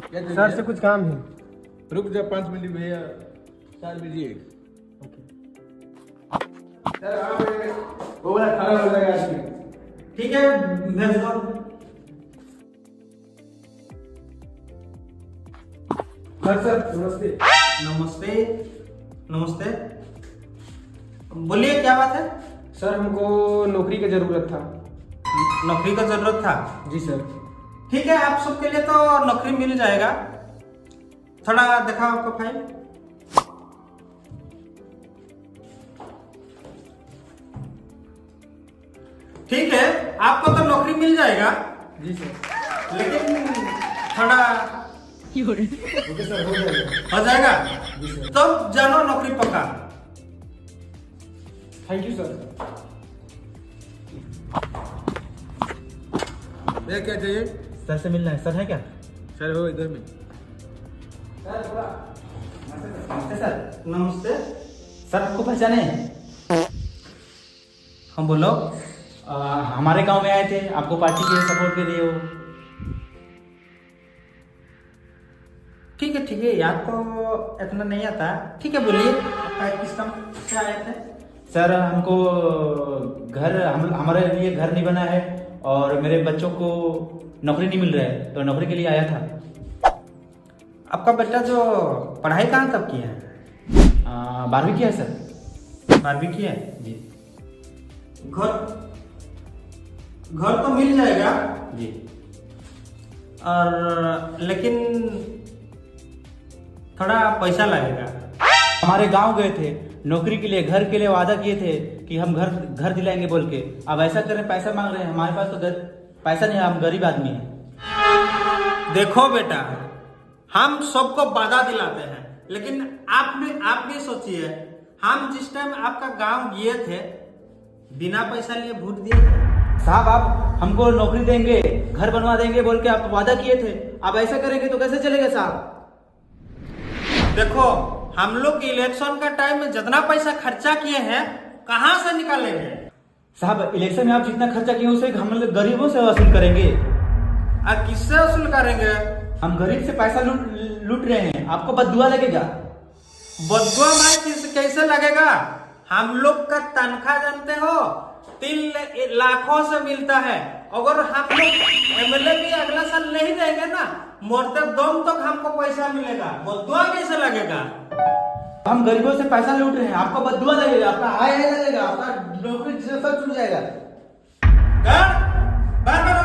Sir से कुछ काम है। रुक जा 5 मिनट भैया, 4 बजे। सर आप वो वाला खाना हो जाएगा आज में। ठीक है, भेज दो। सर नमस्ते। नमस्ते। नमस्ते, बोलिए क्या बात है? सर हमको नौकरी की जरूरत था। नौकरी का जरूरत था? जी सर। ठीक है, आप सबके लिए तो नौकरी मिल जाएगा। थोड़ा दिखाओ आपका फाइल। ठीक है, आपको तो नौकरी मिल जाएगा, जी सर। लेकिन थोड़ा ओके सर, हो जाएगा। हो जाएगा। जी सर। तो जानो नौकरी पक्का। Thank you sir. भैया क्या चाहिए? सर से मिलना है। सर है क्या? सर हो इधर में। नमस्ते सर। नमस्ते सर, आपको पहचाने? हम बोलो। हमारे गांव में आए थे आपको पार्टी के सपोर्ट के लिए। हो ठीक है ठीक है, याद तो इतना नहीं आता। ठीक है, बोलिए किस काम से आए थे? सर, हमको हमारे लिए घर नहीं बना है और मेरे बच्चों को नौकरी नहीं मिल रहा है, तो नौकरी के लिए आया था। आपका बेटा जो पढ़ाई कहाँ तक किया है? 12वीं किया है सर। 12वीं किया है जी। घर तो मिल जाएगा, जी। और लेकिन थोड़ा पैसा लगेगा। हमारे गांव गए थे नौकरी के लिए, घर के लिए वादा किए थे कि हम घर दिलाएंगे बोल के। अब ऐसा कर रहे हैं, पैसा मांग रहे हैं। हमारे पास तो पैसा नहीं है, हम गरीब आदमी हैं। देखो बेटा, हम सबको वादा दिलाते हैं, लेकिन आप भी सोचिए, हम जिस टाइम आपका गांव गए थे बिना पैसा लिए वोट दिए थे। साहब, आप हमको नौकरी देंगे, घर बनवा देंगे बोल के आप वादा किए थे। अब ऐसा करेंगे तो कैसे चलेगा साहब? देखो, हम लोग इलेक्शन का टाइम में जितना पैसा खर्चा किए हैं कहां से निकालेंगे? साहब, इलेक्शन में आप जितना खर्चा किए उसे हम लोग गरीबों से वसूल करेंगे। और किससे वसूल करेंगे? हम गरीब से पैसा लूट रहे हैं, आपको बददुआ लगेगा। बदुआ भाई कैसे लगेगा? हम लोग का तनख्वाह जानते हो 3 लाखों से मिलता है। अगर हम लोग एमएलए भी अगला साल नहीं देंगे ना, मरते दम तक हमको पैसा मिलेगा। बदुआ कैसे लगेगा? हम गरीबों से पैसा लूट रहे हैं, आपको बददुआ लगेगा, आपका आय नहीं लगेगा, आपका नौकरी सब छूट जाएगा। बार बार